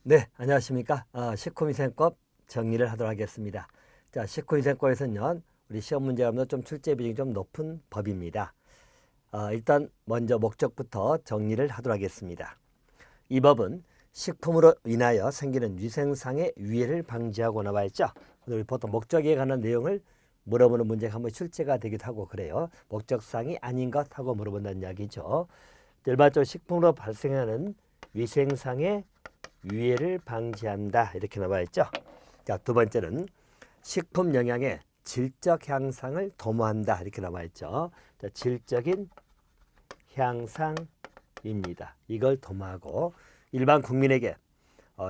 네, 안녕하십니까. 식후위생법 정리를 하도록 하겠습니다. 자, 식후위생법에서는 우리 시험 문제하면 좀 출제 비중이 좀 높은 법입니다. 일단 먼저 목적부터 정리를 하도록 하겠습니다. 이 법은 식품으로 인하여 생기는 위생상의 위해를 방지하고 나와 있죠. 우리 보통 목적에 관한 내용을 물어보는 문제가 한번 출제가 되기도 하고 그래요. 목적상이 아닌 것 하고 물어본다는 이야기죠. 일반적으로 식품으로 발생하는 위생상의 위해를 방지한다 이렇게 나와 있죠. 자, 두 번째는 식품 영양의 질적 향상을 도모한다 이렇게 나와 있죠. 자, 질적인 향상입니다. 이걸 도모하고 일반 국민에게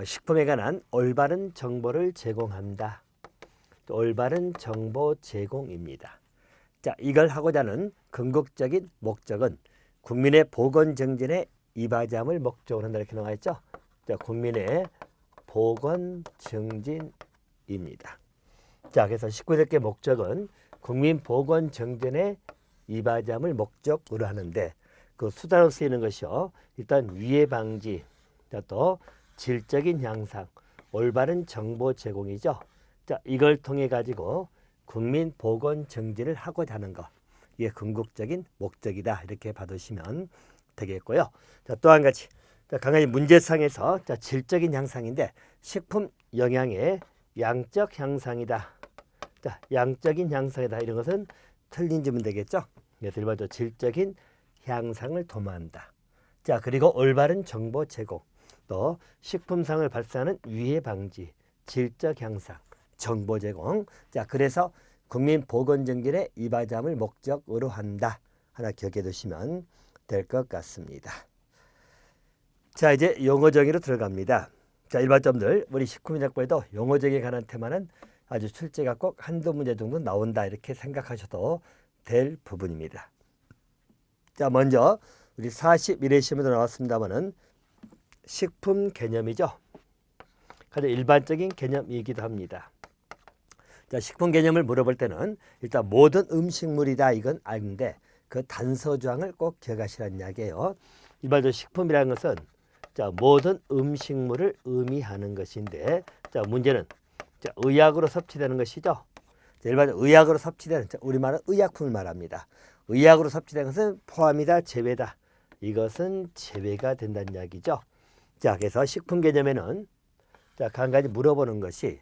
식품에 관한 올바른 정보를 제공한다. 또 올바른 정보 제공입니다. 자, 이걸 하고자 하는 궁극적인 목적은 국민의 보건 정진에 이바지함을 목적으로 한다 이렇게 나와 있죠. 자, 국민의 보건 증진입니다. 자, 그래서 19대 목적은 국민 보건 증진에 이바지함을 목적으로 하는데 그 수단으로 쓰이는 것이요. 일단 위해 방지, 또 질적인 향상, 올바른 정보 제공이죠. 자, 이걸 통해 가지고 국민 보건 증진을 하고자 하는 것. 이게 궁극적인 목적이다. 이렇게 받으시면 되겠고요. 자, 또 한 가지. 자, 간간히 문제상에서 자, 질적인 향상인데 식품 영양의 양적 향상이다. 자, 양적인 향상이다. 이런 것은 틀린 질문 되겠죠. 그래서 일반적으로 질적인 향상을 도모한다. 자, 그리고 올바른 정보 제공, 또 식품상을 발생하는 위해 방지, 질적 향상, 정보 제공. 자, 그래서 국민 보건 증진에 이바지함을 목적으로 한다. 하나 기억해 두시면 될 것 같습니다. 자, 이제 용어 정의로 들어갑니다. 자, 일반점들 우리 식후위생법에도 용어 정의에 관한 테마는 아주 출제가 꼭 한두 문제 정도 나온다 이렇게 생각하셔도 될 부분입니다. 자, 먼저 우리 41회 시험에도 나왔습니다만은 식품 개념이죠. 가장 일반적인 개념이기도 합니다. 자, 식품 개념을 물어볼 때는 일단 모든 음식물이다 이건 아는데 그 단서 조항을 꼭 기억하시라는 이야기예요. 일반적으로 식품이라는 것은 자, 모든 음식물을 의미하는 것인데 자, 문제는 자, 의약으로 섭취되는 것이죠. 자, 일반적으로 의약으로 섭취되는 자, 우리말은 의약품을 말합니다. 의약으로 섭취되는 것은 포함이다 제외다. 이것은 제외가 된다는 이야기죠. 자, 그래서 식품 개념에는 자, 한 가지 물어보는 것이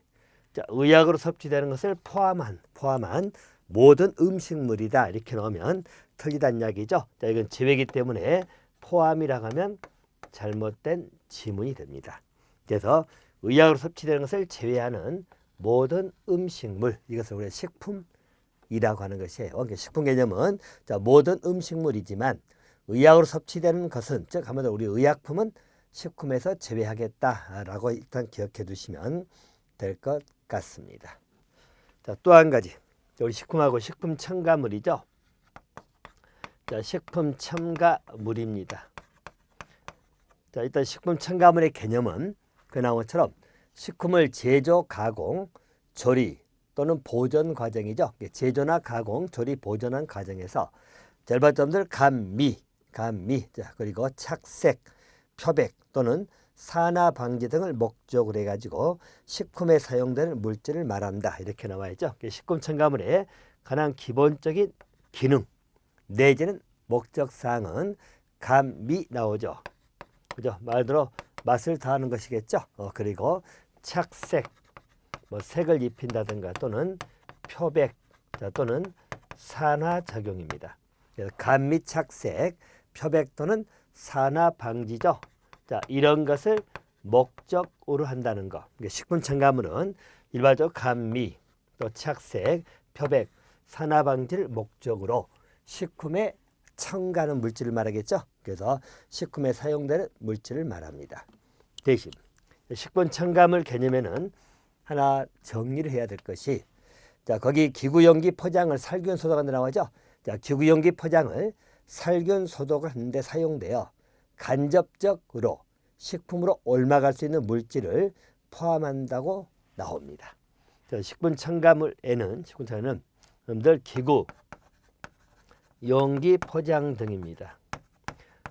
자, 의약으로 섭취되는 것을 포함한 모든 음식물이다 이렇게 넣으면 틀리다는 이야기죠. 자, 이건 제외이기 때문에 포함이라고 하면 잘못된 지문이 됩니다. 그래서 의약으로 섭취되는 것을 제외하는 모든 음식물, 이것을 우리가 식품이라고 하는 것이에요. 그러니까 식품 개념은 자, 모든 음식물이지만 의약으로 섭취되는 것은 즉 한마디로 우리 의약품은 식품에서 제외하겠다라고 일단 기억해 두시면 될 것 같습니다. 자, 또 한 가지. 우리 식품하고 식품 첨가물이죠. 자, 식품 첨가물입니다. 자, 일단 식품 첨가물의 개념은 그 나온 것처럼 식품을 제조, 가공, 조리 또는 보존 과정이죠. 제조나 가공, 조리, 보존한 과정에서 절반점들 감미, 자, 그리고 착색, 표백 또는 산화 방지 등을 목적으로 해가지고 식품에 사용되는 물질을 말한다. 이렇게 나와 있죠. 식품 첨가물의 가장 기본적인 기능 내지는 목적 사항은 감미 나오죠. 그죠? 말대로 맛을 더하는 것이겠죠. 그리고 착색, 뭐 색을 입힌다든가 또는 표백, 자, 또는 산화 작용입니다. 감미, 착색, 표백 또는 산화 방지죠. 자, 이런 것을 목적으로 한다는 거. 식품 첨가물은 일반적으로 감미, 또 착색, 표백, 산화 방지를 목적으로 식품에 첨가하는 물질을 말하겠죠. 그래서 식품에 사용되는 물질을 말합니다. 대신 식품 첨가물 개념에는 하나 정리를 해야 될 것이 자, 거기 기구용기 포장을 살균 소독하는 데 나오죠. 자, 기구용기 포장을 살균 소독을 하는데 사용되어 간접적으로 식품으로 옮아갈 수 있는 물질을 포함한다고 나옵니다. 자, 식품 첨가물에는 여러분들 기구, 용기, 포장 등입니다.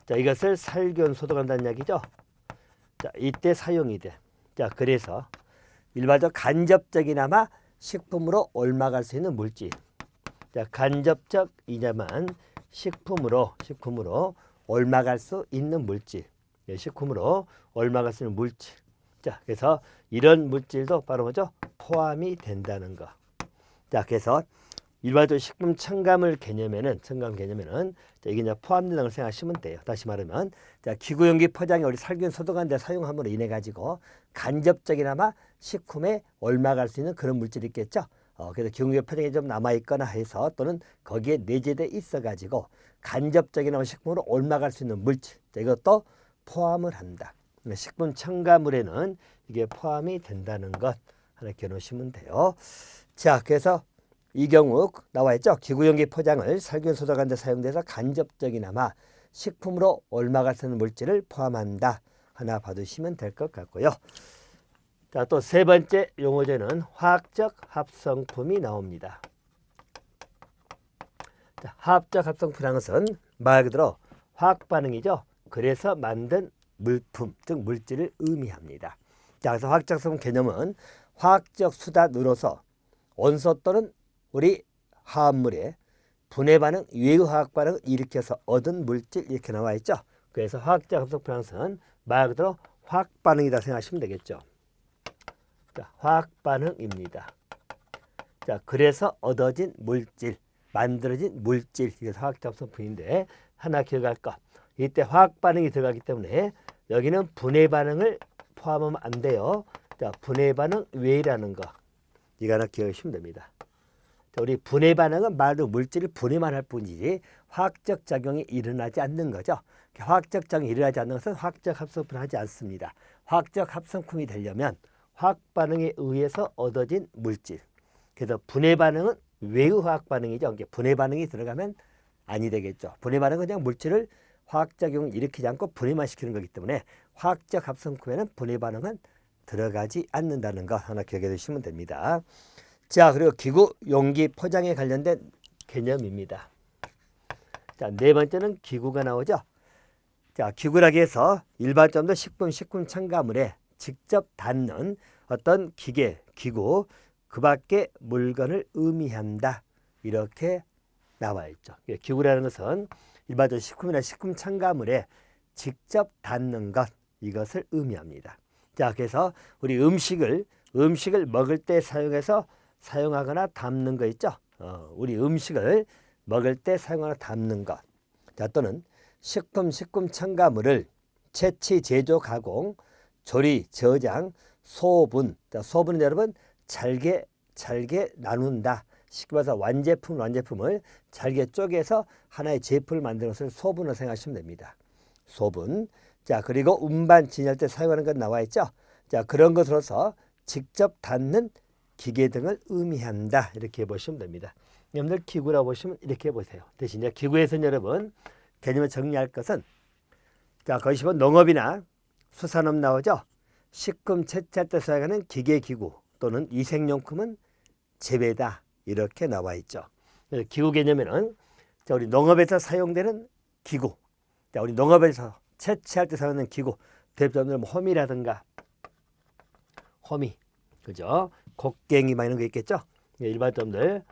자, 이것을 살균 소독한다는 이야기죠. 자, 이때 사용이 돼. 자, 그래서 일반적 간접적이나마 식품으로 옮아갈 수 있는 물질. 자, 간접적이냐만 식품으로 옮아갈 수 있는 물질. 예, 식품으로 옮아갈 수 있는 물질. 자, 그래서 이런 물질도 바로 뭐죠? 포함이 된다는 거. 자, 그래서 일반적으로 식품 첨가물 개념에는 자, 이게 이제 포함된다는 걸 생각하시면 돼요. 다시 말하면 자, 기구용기 포장에 우리 살균 소독하는 데 사용함으로 인해 가지고 간접적이나마 식품에 옮아갈 수 있는 그런 물질이 있겠죠. 그래서 기구용기 포장에 좀 남아 있거나 해서 또는 거기에 내재돼 있어 가지고 간접적이나마 식품으로 옮아갈 수 있는 물질. 자, 이것도 포함을 한다. 식품 첨가물에는 이게 포함이 된다는 것 하나 기억하시면 돼요. 자, 그래서 이 경우 나와 있죠. 기구용기 포장을 살균 소독하는 데 사용돼서 간접적이나마 식품으로 옮아갈 수 있는 물질을 포함한다. 하나 봐두시면 될 것 같고요. 자, 또 세 번째 용어제는 화학적 합성품이 나옵니다. 자, 화학적 합성품이라는 것은 말 그대로 화학 반응이죠. 그래서 만든 물품, 즉 물질을 의미합니다. 자, 그래서 화학적 합성품 개념은 화학적 수단으로서 원소 또는 우리 화합물의 분해 반응, 외의 화학 반응을 일으켜서 얻은 물질 이렇게 나와 있죠. 그래서 화학적 합성품이라는 것은 말 그대로 화학 반응이다 생각하시면 되겠죠. 자, 화학 반응입니다. 자, 그래서 얻어진 물질, 만들어진 물질, 이게 화학적 합성품인데 하나 기억할 것. 이때 화학 반응이 들어가기 때문에 여기는 분해 반응을 포함하면 안 돼요. 자, 분해 반응 외라는 거. 이거 하나 기억하시면 됩니다. 자, 우리 분해 반응은 말로 물질을 분해만 할 뿐이지 화학적 작용이 일어나지 않는 거죠. 화학적 작용이 일어나지 않는 것은 화학적 합성품을 하지 않습니다. 화학적 합성품이 되려면 화학 반응에 의해서 얻어진 물질. 그래서 분해 반응은 외의 화학 반응이죠. 이게 분해 반응이 들어가면 아니 되겠죠. 분해 반응은 그냥 물질을 화학작용을 일으키지 않고 분해만 시키는 거기 때문에 화학적 합성품에는 분해 반응은 들어가지 않는다는 거 하나 기억해 두시면 됩니다. 자, 그리고 기구, 용기, 포장에 관련된 개념입니다. 자, 네 번째는 기구가 나오죠. 자, 기구라기 해서 일반적으로 식품 첨가물에 직접 닿는 어떤 기계, 기구, 그 밖의 물건을 의미한다. 이렇게 나와 있죠. 기구라는 것은 일반적으로 식품이나 식품 첨가물에 직접 닿는 것, 이것을 의미합니다. 자, 그래서 우리 음식을 먹을 때 사용하거나 담는 거 있죠. 우리 음식을 먹을 때 사용하거나 담는 것. 자, 또는 식품 첨가물을 채취, 제조, 가공, 조리, 저장, 소분. 자, 소분은 여러분 잘게 나눈다. 쉽게 말해서 완제품을 잘게 쪼개서 하나의 제품을 만드는 것을 소분으로 생각하시면 됩니다. 소분. 자, 그리고 운반, 진열할 때 사용하는 것 나와 있죠. 자, 그런 것으로서 직접 닿는 기계 등을 의미한다. 이렇게 보시면 됩니다. 여러분들 기구라고 보시면 이렇게 보세요. 대신 이제 기구에서는 여러분 개념을 정리할 것은 자, 거기 보면 농업이나 수산업 나오죠. 식품 채취할 때 사용하는 기계 기구 또는 위생용품은 제외다. 이렇게 나와 있죠. 기구 개념에는 자, 우리 농업에서 사용되는 기구. 자, 우리 농업에서 채취할 때 사용하는 기구. 대표적으로 호미라든가 호미. 그죠? 곡괭이 막 이런 거 있겠죠? 일반적으로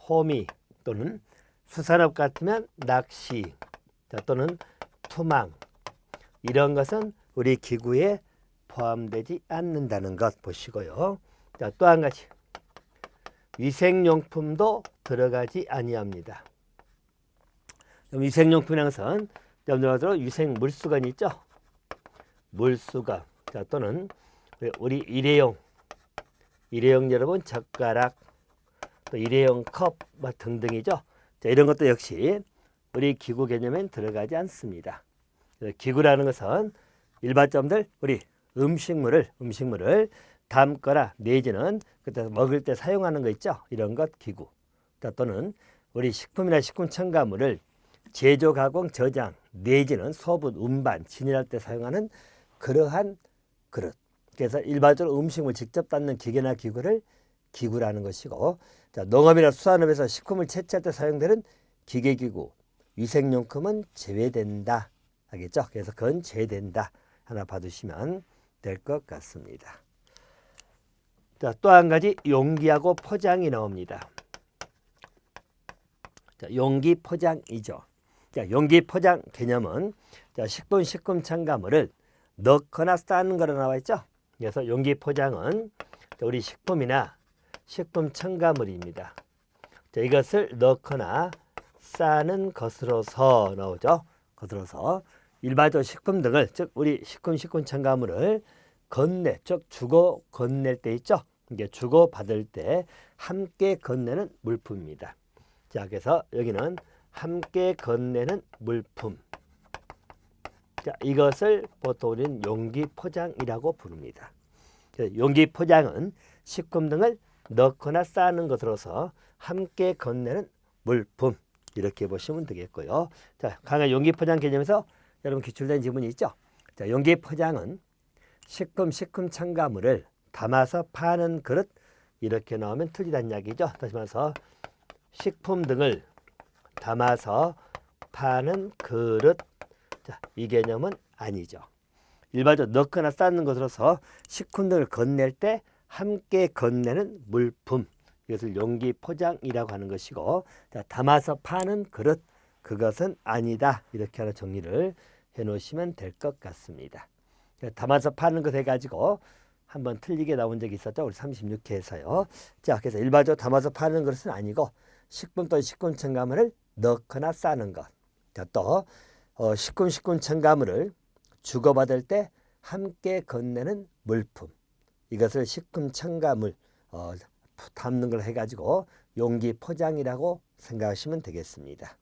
호미 또는 수산업 같으면 낚시 자, 또는 투망 이런 것은 우리 기구에 포함되지 않는다는 것 보시고요. 자, 또 한 가지 위생용품도 들어가지 아니합니다. 위생용품이라는 것은 여러분들 위생 물수건 있죠? 물수건 자, 또는 우리 일회용 여러분 젓가락 또 일회용 컵 등등이죠. 자, 이런 것도 역시 우리 기구 개념엔 들어가지 않습니다. 기구라는 것은 일반점들 우리 음식물을 담거나 내지는 그때 먹을 때 사용하는 거 있죠. 이런 것 기구. 또는 우리 식품이나 식품 첨가물을 제조, 가공, 저장 내지는 소분, 운반, 진열할 때 사용하는 그러한 그릇. 그래서 일반적으로 음식물 직접 닿는 기계나 기구를 기구라는 것이고, 자, 농업이나 수산업에서 식품을 채취할 때 사용되는 기계기구, 위생용품은 제외된다. 하겠죠? 그래서 그건 제외된다. 하나 봐두시면 될 것 같습니다. 자, 또 한 가지 용기하고 포장이 나옵니다. 자, 용기 포장이죠. 자, 용기 포장 개념은 자, 식품 첨가물을 넣거나 싸는 거로 나와 있죠. 그래서 용기 포장은 우리 식품이나 식품 첨가물입니다. 자, 이것을 넣거나 싸는 것으로서 나오죠. 것으로서 일반적으로 식품 등을 즉 우리 식품 첨가물을 건네 즉 주고 건넬 때 있죠. 이게 주고 받을 때 함께 건네는 물품입니다. 자, 그래서 여기는 함께 건네는 물품. 자, 이것을 보통 우리는 용기 포장이라고 부릅니다. 용기 포장은 식품 등을 넣거나 싸는 것으로서 함께 건네는 물품 이렇게 보시면 되겠고요. 자, 강한 용기 포장 개념에서 여러분 기출된 지문이 있죠. 자, 용기 포장은 식품 첨가물을 담아서 파는 그릇 이렇게 나오면 틀리다는 이야기죠. 다시 말해서 식품 등을 담아서 파는 그릇. 자, 이 개념은 아니죠. 일반적으로 넣거나 싸는 것으로서 식품 등을 건넬 때 함께 건네는 물품. 이것을 용기 포장이라고 하는 것이고, 자, 담아서 파는 그릇. 그것은 아니다. 이렇게 하나 정리를 해 놓으시면 될 것 같습니다. 담아서 파는 것 해가지고 한번 틀리게 나온 적이 있었죠. 우리 36회에서요. 자, 그래서 일반적으로 담아서 파는 것은 아니고 식품 또는 식품 첨가물을 넣거나 싸는 것. 자, 또 식품 첨가물을 주고받을 때 함께 건네는 물품. 이것을 식품 첨가물 담는 걸 해가지고 용기 포장이라고 생각하시면 되겠습니다.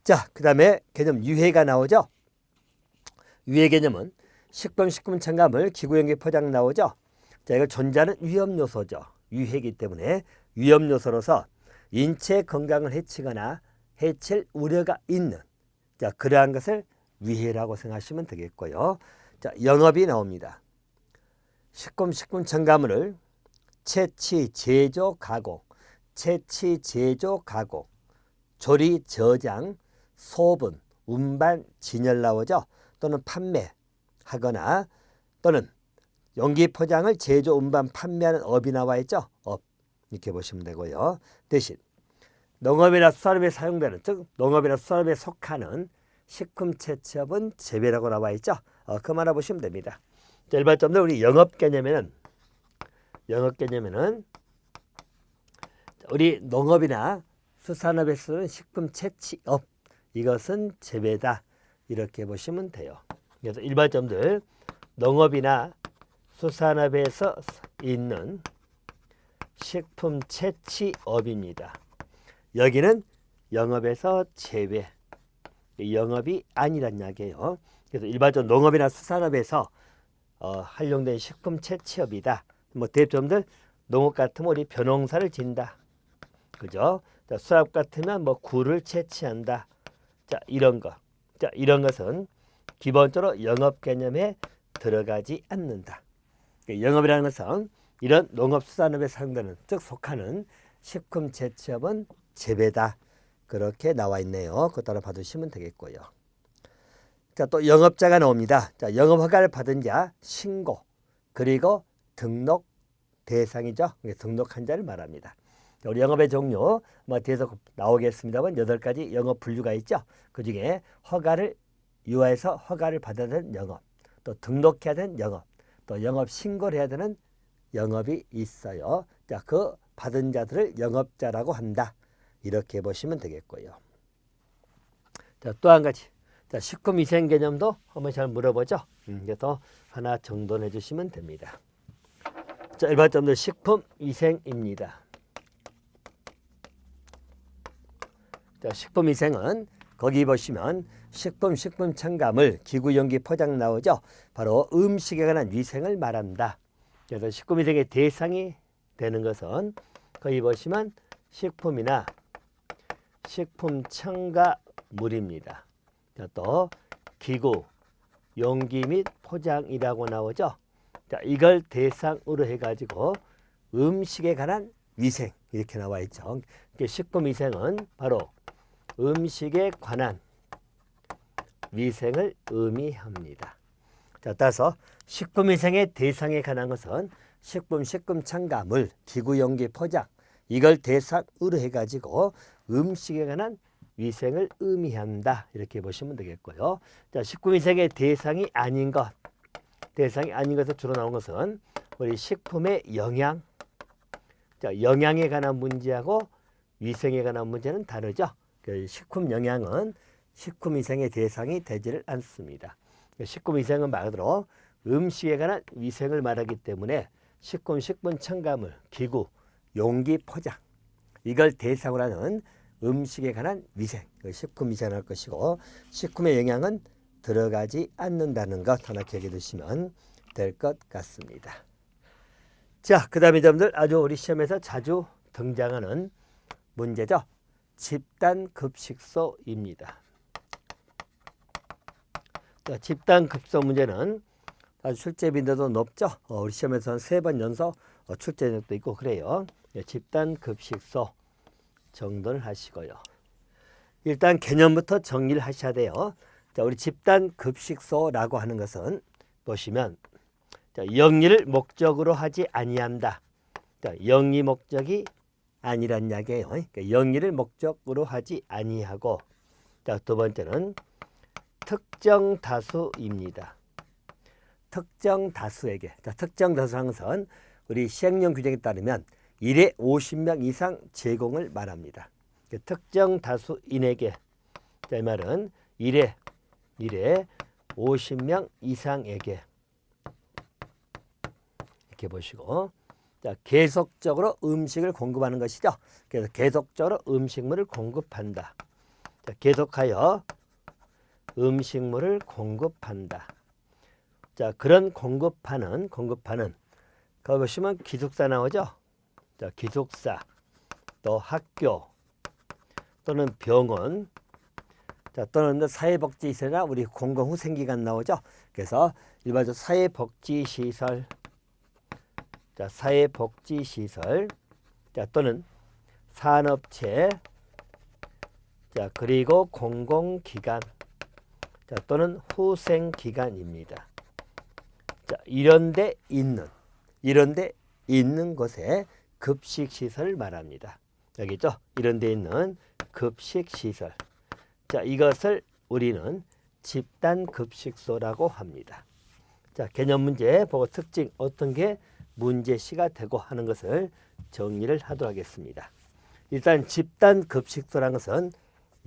자, 그 다음에 개념 유해가 나오죠. 유해 개념은 식품 첨가물 기구용기 포장 나오죠. 자, 이거 존재하는 위험 요소죠. 유해이기 때문에 위험 요소로서 인체 건강을 해치거나 해칠 우려가 있는 자, 그러한 것을 위해라고 생각하시면 되겠고요. 자, 영업이 나옵니다. 식품 첨가물을 채취, 제조, 가공, 채취, 제조, 가공, 조리, 저장, 소분, 운반, 진열 나오죠. 또는 판매하거나 또는 용기 포장을 제조, 운반, 판매하는 업이 나와 있죠. 업 이렇게 보시면 되고요. 대신 농업이나 수산업에 사용되는 즉 농업이나 수산업에 속하는 식품 채취업은 재배라고 나와 있죠. 그만 알아보시면 됩니다. 자, 일반적으로 우리 영업 개념에는 우리 농업이나 수산업에 쓰는 식품 채취업 이것은 재배다 이렇게 보시면 돼요. 그래서 일반점들 농업이나 수산업에서 있는 식품 채취업입니다. 여기는 영업에서 제외, 영업이 아니란 이야기예요. 그래서 일반적으로 농업이나 수산업에서 활용된 식품 채취업이다. 뭐 대표점들 농업 같으면 우리 벼농사를 진다, 그죠? 자, 수산업 같으면 뭐 굴을 채취한다. 자, 이런 거, 자, 이런 것은 기본적으로 영업 개념에 들어가지 않는다. 영업이라는 것은 이런 농업수산업에 사용되는 즉 속하는 식품 채취업은 재배다. 그렇게 나와 있네요. 그거 따라 봐두시면 되겠고요. 자, 또 영업자가 나옵니다. 자, 영업 허가를 받은 자 신고 그리고 등록 대상이죠. 등록한 자를 말합니다. 우리 영업의 종류 뭐 뒤에서 나오겠습니다만 8가지 영업 분류가 있죠. 그중에 허가를 유아해서 허가를 받아야 되는 영업, 또 등록해야 되는 영업, 또 영업 신고를 해야 되는 영업이 있어요. 자, 그 받은 자들을 영업자라고 한다. 이렇게 보시면 되겠고요. 자, 또 한 가지. 자, 식품위생 개념도 한번 잘 물어보죠. 그래서 하나 정돈해 주시면 됩니다. 자, 일반점들 식품위생입니다. 자, 식품위생은 거기 보시면 식품 첨가물, 기구, 용기, 포장 나오죠. 바로 음식에 관한 위생을 말한다. 그래서 식품위생의 대상이 되는 것은 거기 보시면 식품이나 식품 첨가물입니다. 자, 또 기구, 용기 및 포장이라고 나오죠. 자, 이걸 대상으로 해가지고 음식에 관한 위생 이렇게 나와 있죠. 식품위생은 바로 음식에 관한 위생을 의미합니다. 자, 따라서 식품위생의 대상에 관한 것은 식품 첨가물, 기구, 용기, 포장 이걸 대상으로 해가지고 음식에 관한 위생을 의미한다. 이렇게 보시면 되겠고요. 자, 식품위생의 대상이 아닌 것에서 주로 나온 것은 우리 식품의 영양. 자, 영양에 관한 문제하고 위생에 관한 문제는 다르죠. 그 식품 영양은 식품위생의 대상이 되지를 않습니다. 식품위생은 말 그대로 음식에 관한 위생을 말하기 때문에 식품 첨가물, 기구, 용기, 포장 이걸 대상으로 하는 음식에 관한 위생, 식품위생을 할 것이고 식품의 영양은 들어가지 않는다는 것 하나 기억해 두시면 될 것 같습니다. 자, 그 다음에 여러분들 아주 우리 시험에서 자주 등장하는 문제죠. 집단급식소입니다. 자, 집단급식소 문제는 아주 출제 빈도도 높죠. 우리 시험에서는 3번 연속 출제 적도 있고 그래요. 집단급식소 정돈을 하시고요. 일단 개념부터 정리를 하셔야 돼요. 자, 우리 집단급식소라고 하는 것은 보시면 자, 영리를 목적으로 하지 아니한다. 자, 영리 목적이 아니란 이야기예요. 그러니까 영리를 목적으로 하지 아니하고 자, 두 번째는 특정 다수입니다. 특정 다수에게 자, 특정 다수라는 것은 우리 시행령 규정에 따르면 1회 50명 이상 제공을 말합니다. 특정 다수인에게 자, 이 말은 1회 50명 이상에게 이렇게 보시고 자, 계속적으로 음식을 공급하는 것이죠. 그래서 계속적으로 음식물을 공급한다. 자, 계속하여 음식물을 공급한다. 자, 그런 공급하는 거기 보시면 기숙사 나오죠. 자, 기숙사 또 학교 또는 병원 자, 또는 사회복지시설이나 우리 공공후생기관 나오죠. 그래서 일반적으로 사회복지시설 자, 사회복지시설 자, 또는 산업체 자, 그리고 공공기관 자, 또는 후생기관입니다. 자, 이런 데 있는 곳에 급식시설을 말합니다. 여기 있죠? 이런 데 있는 급식시설. 자, 이것을 우리는 집단급식소라고 합니다. 자, 개념 문제 보고 특징 어떤 게 문제시가 되고 하는 것을 정리를 하도록 하겠습니다. 일단 집단급식소라는 것은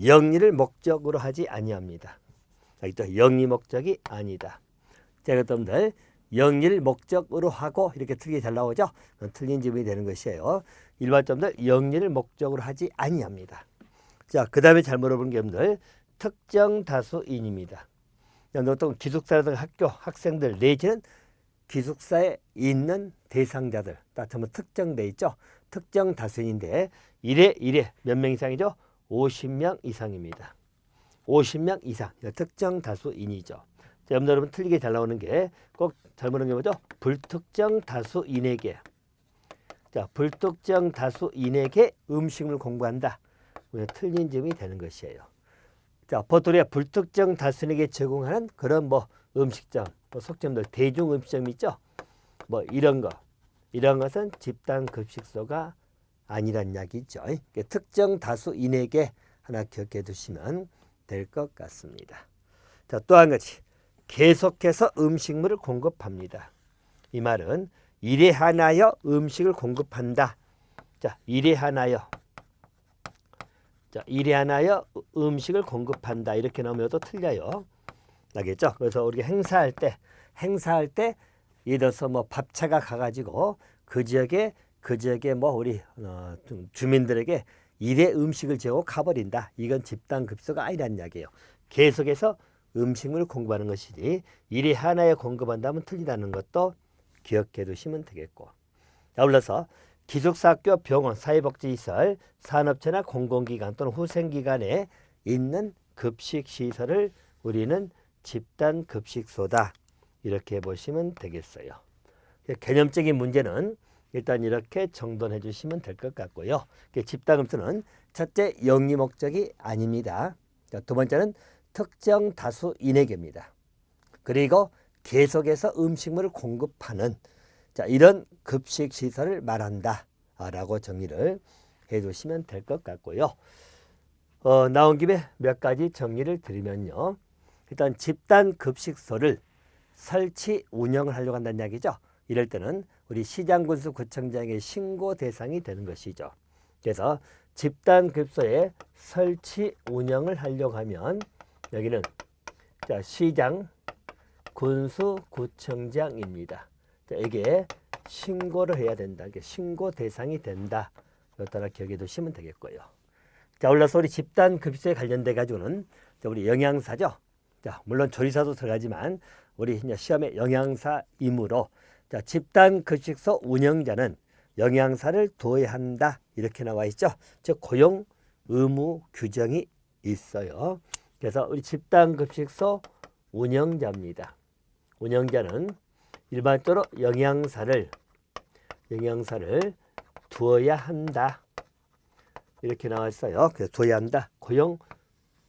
영리를 목적으로 하지 아니합니다. 여기 또 영리 목적이 아니다. 자, 여러분들 영리를 목적으로 하고 이렇게 틀리게 잘 나오죠? 틀린 질문이 되는 것이에요. 일반점들 영리를 목적으로 하지 아니합니다. 자, 그 다음에 잘 물어보는 게 여러분들 특정 다수인입니다. 어떤 기숙사라든가 학교 학생들 내지는 기숙사에 있는 대상자들 다 전부 특정돼 있죠. 특정 다수인인데 1회 몇 명 이상이죠? 50명 이상입니다. 50명 이상 특정 다수인이죠. 자, 여러분 틀리게 잘 나오는 게 꼭 잘못한 게 뭐죠? 불특정 다수인에게 자, 불특정 다수인에게 음식을 공급한다. 틀린 점이 되는 것이에요. 자, 보통 우리가 불특정 다수인에게 제공하는 그런 음식점, 속점들 대중 음식점 있죠. 이런 것은 집단급식소가 아니란 이야기죠. 특정 다수인에게 하나 기억해 두시면 될 것 같습니다. 자, 또 한 가지 계속해서 음식물을 공급합니다. 이 말은 일에 한하여 음식을 공급한다. 자, 일에 한하여 음식을 공급한다. 이렇게 나오면 또 틀려요. 알겠죠? 그래서 우리가 행사할 때 예를 들어서 밥차가 가가지고 그 지역에 우리 주민들에게 일회 음식을 제공하고 가버린다. 이건 집단급식소가 아니라는 이야기예요. 계속해서 음식을 공급하는 것이지 일이 하나에 공급한다면 틀리다는 것도 기억해 두시면 되겠고. 아울러서 기숙사, 학교, 병원, 사회복지시설, 산업체나 공공기관 또는 후생기관에 있는 급식시설을 우리는 집단급식소다. 이렇게 보시면 되겠어요. 개념적인 문제는 일단 이렇게 정돈해 주시면 될 것 같고요. 집단급식소는 첫째, 영리 목적이 아닙니다. 두 번째는 특정 다수인에게입니다. 그리고 계속해서 음식물을 공급하는 자, 이런 급식 시설을 말한다 라고 정리를 해 두시면 될 것 같고요. 나온 김에 몇 가지 정리를 드리면요. 일단 집단 급식소를 설치 운영을 하려고 한다는 이야기죠. 이럴 때는 우리 시장군수 구청장의 신고 대상이 되는 것이죠. 그래서 집단 급소의 설치 운영을 하려고 하면 여기는 자, 시장 군수 구청장입니다. 자, 이게 신고를 해야 된다. 이게 신고 대상이 된다. 이거 따라 기억해 두시면 되겠고요. 자, 올라서 우리 집단 급식소에 관련돼 가지고는 우리 영양사죠. 자, 물론 조리사도 들어가지만 우리 이제 시험에 영양사이므로 자, 집단 급식소 운영자는 영양사를 둬야 한다. 이렇게 나와 있죠. 즉 고용 의무 규정이 있어요. 그래서 우리 집단 급식소 운영자입니다. 운영자는 일반적으로 영양사를 두어야 한다. 이렇게 나와 있어요. 그래서 두어야 한다. 고용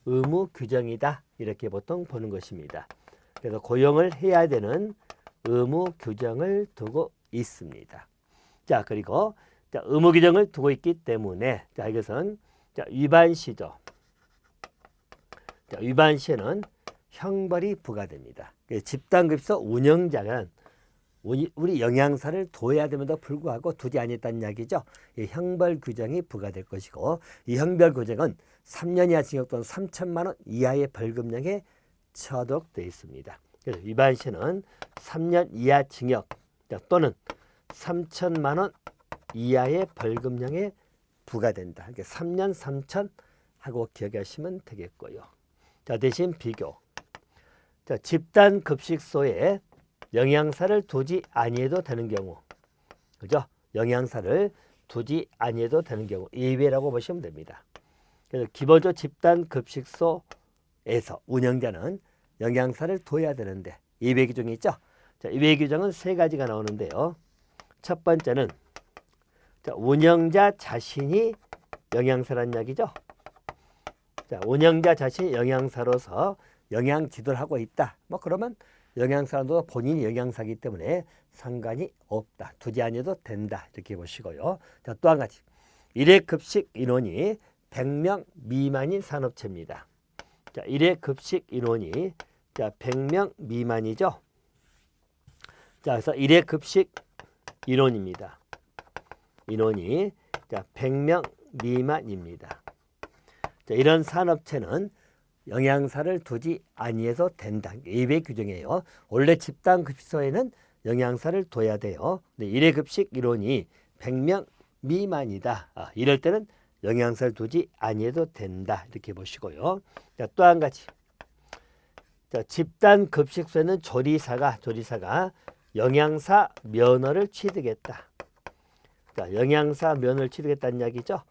의무 규정이다. 이렇게 보통 보는 것입니다. 그래서 고용을 해야 되는 의무 규정을 두고 있습니다. 자, 그리고 자, 의무 규정을 두고 있기 때문에 자, 이것은 자, 위반 시죠. 자, 위반 시에는 형벌이 부과됩니다. 집단급식소 운영자는 우리 영양사를 둬야 됨에도 불구하고 두지 아니했다는 이야기죠. 이 형벌 규정이 부과될 것이고 이 형벌 규정은 3년 이하 징역 또는 3천만 원 이하의 벌금령에 처독되어 있습니다. 그래서 위반 시는 3년 이하 징역 또는 3천만 원 이하의 벌금령에 부과된다. 그러니까 3년 3천 하고 기억하시면 되겠고요. 자, 대신 비교. 자, 집단 급식소에 영양사를 두지 아니해도 되는 경우, 그죠? 영양사를 두지 아니해도 되는 경우 예외라고 보시면 됩니다. 그래서 기본적으로 집단 급식소에서 운영자는 영양사를 둬야 되는데 예외 규정이 있죠. 자, 예외 규정은 세 가지가 나오는데요. 첫 번째는 자, 운영자 자신이 영양사란 이야기죠. 자, 운영자 자신이 영양사로서 영양 지도를 하고 있다. 뭐 그러면 영양사도 본인이 영양사이기 때문에 상관이 없다. 두지 아니어도 된다. 이렇게 보시고요. 자, 또 한 가지. 일회 급식 인원이 100명 미만인 산업체입니다. 자, 일회 급식 인원이 자, 100명 미만이죠. 자, 그래서 일회 급식 인원입니다. 인원이 자, 100명 미만입니다. 자, 이런 산업체는 영양사를 두지 아니해도 된다. 예외 규정이에요. 원래 집단 급식소에는 영양사를 둬야 돼요. 근데 일회 급식 인원이 100명 미만이다. 이럴 때는 영양사를 두지 아니해도 된다. 이렇게 보시고요. 자, 또 한 가지. 자, 집단 급식소에는 조리사가 영양사 면허를 취득했다. 자, 영양사 면허를 취득했다는 이야기죠.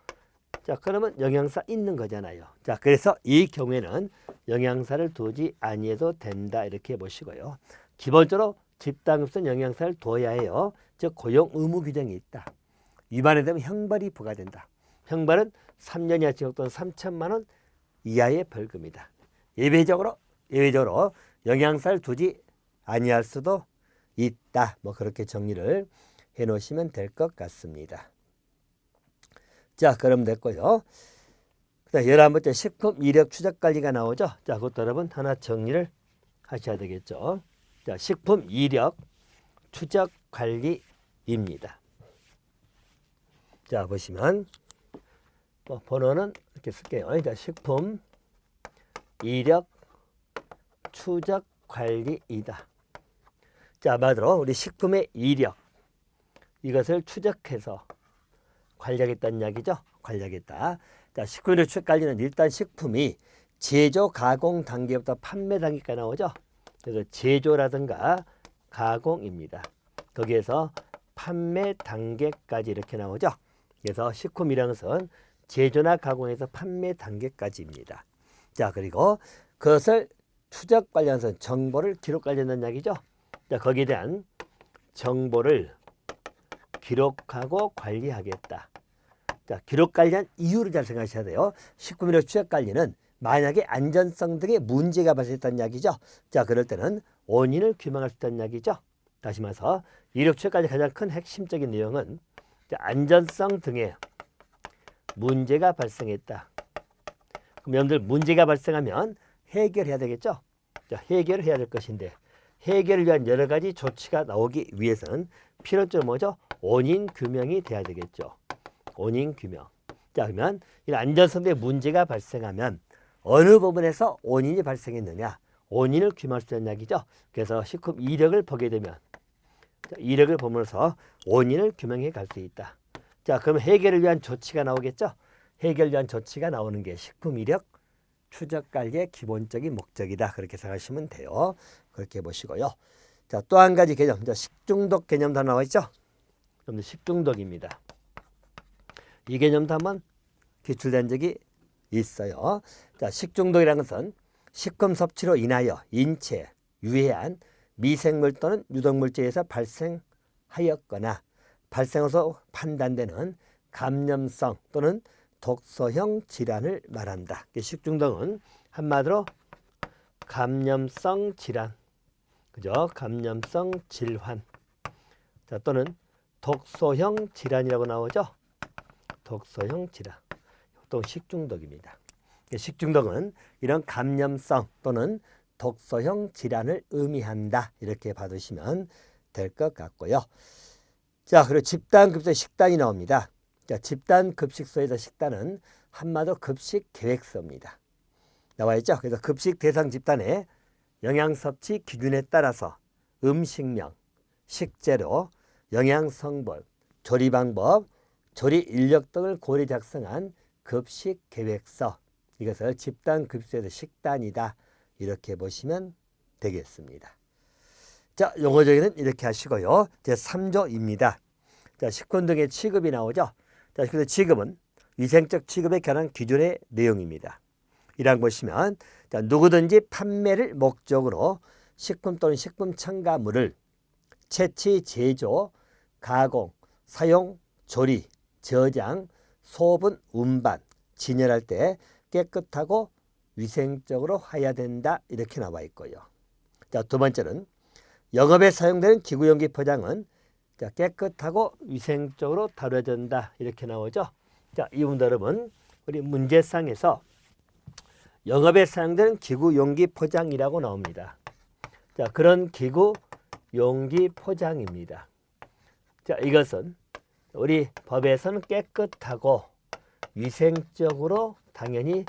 자, 그러면 영양사 있는 거잖아요. 자, 그래서 이 경우에는 영양사를 두지 아니해도 된다. 이렇게 보시고요. 기본적으로 집단급식소는 영양사를 둬야 해요. 즉 고용 의무 규정이 있다. 위반에 되면 형벌이 부과된다. 형벌은 3년 이하 징역 또는 3천만 원 이하의 벌금이다. 예외적으로 영양사를 두지 아니할 수도 있다. 뭐 그렇게 정리를 해 놓으시면 될 것 같습니다. 자, 그럼 됐고요. 그다음 11번째 식품 이력 추적 관리가 나오죠. 자, 그것도 여러분 하나 정리를 하셔야 되겠죠. 자, 식품 이력 추적 관리입니다. 자, 보시면 번호는 이렇게 쓸게요. 자, 식품 이력 추적 관리이다. 자, 말로 우리 식품의 이력 이것을 추적해서 관리하겠다는 이야기죠. 관리하겠다. 자, 식품 이력 추적 관리는 일단 식품이 제조 가공 단계부터 판매 단계까지 나오죠. 그래서 제조라든가 가공입니다. 거기에서 판매 단계까지 이렇게 나오죠. 그래서 식품이라는 것은 제조나 가공에서 판매 단계까지입니다. 자, 그리고 그것을 추적 관리하는 것은 정보를 기록 관리한다는 이야기죠. 자, 거기에 대한 정보를 기록하고 관리하겠다. 자, 기록 관리한 이유를 잘 생각하셔야 돼요. 식품이력 추적 관리는 만약에 안전성 등의 문제가 발생했다는 이야기죠. 자, 그럴 때는 원인을 규명할 수 있다는 이야기죠. 다시 말해서 이력처까지 가장 큰 핵심적인 내용은 안전성 등의 문제가 발생했다. 그럼 여러분들 문제가 발생하면 해결해야 되겠죠? 자, 해결을 해야 될 것인데 해결을 위한 여러 가지 조치가 나오기 위해서는 필연적으로 뭐죠? 원인 규명이 돼야 되겠죠. 원인 규명. 자, 그러면 이 안전성에 문제가 발생하면 어느 부분에서 원인이 발생했느냐, 원인을 규명할 수 있는 이야기죠. 그래서 식품 이력을 보게 되면 이력을 보면서 원인을 규명해 갈 수 있다. 자, 그럼 해결을 위한 조치가 나오겠죠. 해결을 위한 조치가 나오는 게 식품 이력 추적 관리의 기본적인 목적이다. 그렇게 생각하시면 돼요. 그렇게 보시고요. 자, 또 한 가지 개념, 식중독 개념도 나와 있죠. 그럼 식중독입니다. 이 개념도 한번 기출된 적이 있어요. 자, 식중독이라는 것은 식품 섭취로 인하여 인체에 유해한 미생물 또는 유독물질에서 발생하였거나 발생해서 판단되는 감염성 또는 독소형 질환을 말한다. 식중독은 한마디로 감염성 질환, 그죠? 감염성 질환, 자, 또는 독소형 질환이라고 나오죠. 독소형 질환, 또 식중독입니다. 식중독은 이런 감염성 또는 독소형 질환을 의미한다. 이렇게 받으시면 될 것 같고요. 자, 그리고 집단급식 식단이 나옵니다. 자, 집단급식소에서 식단은 한마디로 급식 계획서입니다. 나와 있죠. 그래서 급식 대상 집단의 영양 섭취 기준에 따라서 음식명, 식재료, 영양 성분, 조리 방법, 조리 인력 등을 고려 작성한 급식 계획서, 이것을 집단급식소에서 식단이다. 이렇게 보시면 되겠습니다. 자, 용어 정의는 이렇게 하시고요. 제3조입니다. 자, 식품 등의 취급이 나오죠. 자, 그래서 취급은 위생적 취급에 관한 기준의 내용입니다. 이랑 보시면, 자, 누구든지 판매를 목적으로 식품 또는 식품 첨가물을 채취, 제조, 가공, 사용, 조리, 저장, 소분, 운반, 진열할 때 깨끗하고 위생적으로 해야 된다. 이렇게 나와 있고요. 자, 두 번째는 영업에 사용되는 기구용기 포장은 자, 깨끗하고 위생적으로 다뤄야 된다. 이렇게 나오죠. 자, 이 부분 여러분, 우리 문제상에서 영업에 사용되는 기구용기 포장이라고 나옵니다. 자, 그런 기구용기 포장입니다. 자, 이것은 우리 법에서는 깨끗하고 위생적으로 당연히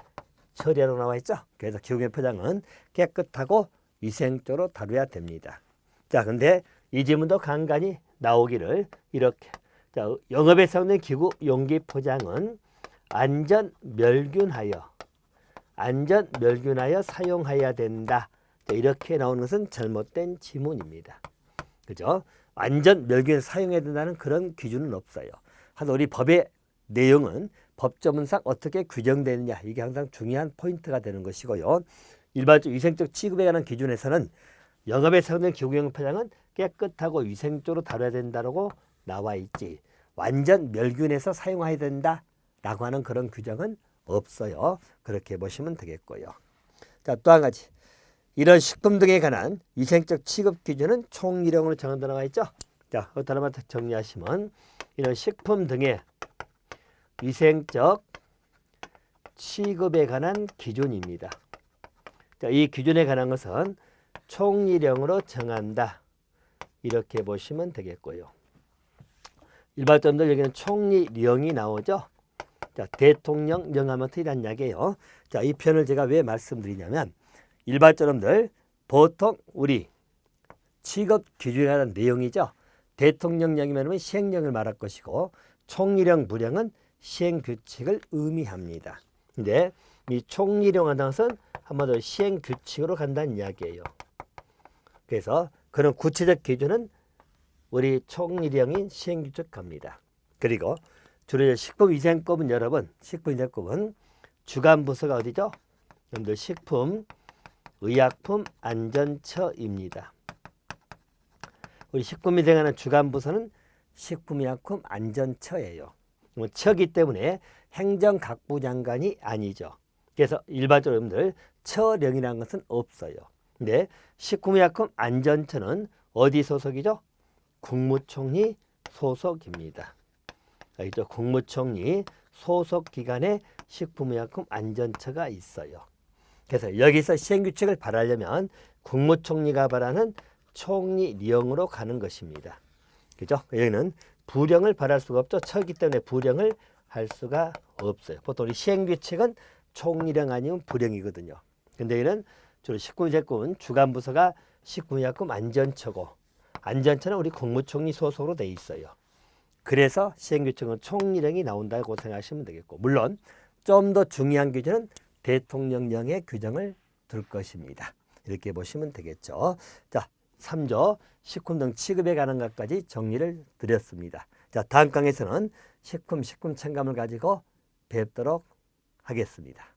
처리하라고 나와 있죠. 그래서 기구용기 포장은 깨끗하고 위생적으로 다뤄야 됩니다. 자, 근데 이 질문도 간간히 나오기를 이렇게. 자, 영업에 사용되는 기구 용기 포장은 안전 멸균하여 사용해야 된다. 자, 이렇게 나오는 것은 잘못된 지문입니다. 그죠? 안전 멸균 사용해야 된다는 그런 기준은 없어요. 하여튼 우리 법의 내용은 법조문상 어떻게 규정되느냐, 이게 항상 중요한 포인트가 되는 것이고요. 일반적 위생적 취급에 관한 기준에서는 영업에 사용되는 기구용 포장은 깨끗하고 위생적으로 다뤄야 된다고 나와 있지, 완전 멸균해서 사용해야 된다라고 하는 그런 규정은 없어요. 그렇게 보시면 되겠고요. 자, 또 한 가지, 이런 식품 등에 관한 위생적 취급 기준은 총 1형으로 정한다 나와 있죠. 자, 다른 정리하시면 이런 식품 등의 위생적 취급에 관한 기준입니다. 자, 이 기준에 관한 것은 총 1형으로 정한다. 이렇게 보시면 되겠고요. 일반점들 여기는 총리령이 나오죠. 자, 대통령 명하면 틀리란 이야기예요. 자, 이 편을 제가 왜 말씀드리냐면 일반점들 보통 우리 취급 기준에 관한 내용이죠. 대통령령이면 시행령을 말할 것이고 총리령, 부령은 시행규칙을 의미합니다. 근데 이 총리령 하는 것은 한마디로 시행규칙으로 간다는 이야기예요. 그래서 그런 구체적 기준은 우리 총리령인 시행규칙 갑니다. 그리고 주로 식품위생법은 여러분, 식품위생법은 주관부서가 어디죠? 여러분들 식품의약품안전처입니다. 우리 식품위생하는 주관부서는 식품의약품안전처예요. 처이기 때문에 행정각부 장관이 아니죠. 그래서 일반적으로 여러분들 처령이라는 것은 없어요. 근데 식품의약품안전처는 어디 소속이죠? 국무총리 소속입니다. 알겠죠? 국무총리 소속 기관에 식품의약품안전처가 있어요. 그래서 여기서 시행규칙을 발하려면 국무총리가 발하는 총리령으로 가는 것입니다. 그죠? 여기는 부령을 발할 수가 없죠. 처이기 때문에 부령을 할 수가 없어요. 보통 우리 시행규칙은 총리령 아니면 부령이거든요. 근데 여기는 주로 식품의약품 주관부서가 식품의약품안전처고 안전처는 우리 국무총리 소속으로 돼 있어요. 그래서 시행규칙은 총리령이 나온다고 생각하시면 되겠고, 물론 좀 더 중요한 규정은 대통령령의 규정을 둘 것입니다. 이렇게 보시면 되겠죠. 자, 3조 식품 등 취급에 관한 것까지 정리를 드렸습니다. 자, 다음 강에서는 식품 첨가물 가지고 뵙도록 하겠습니다.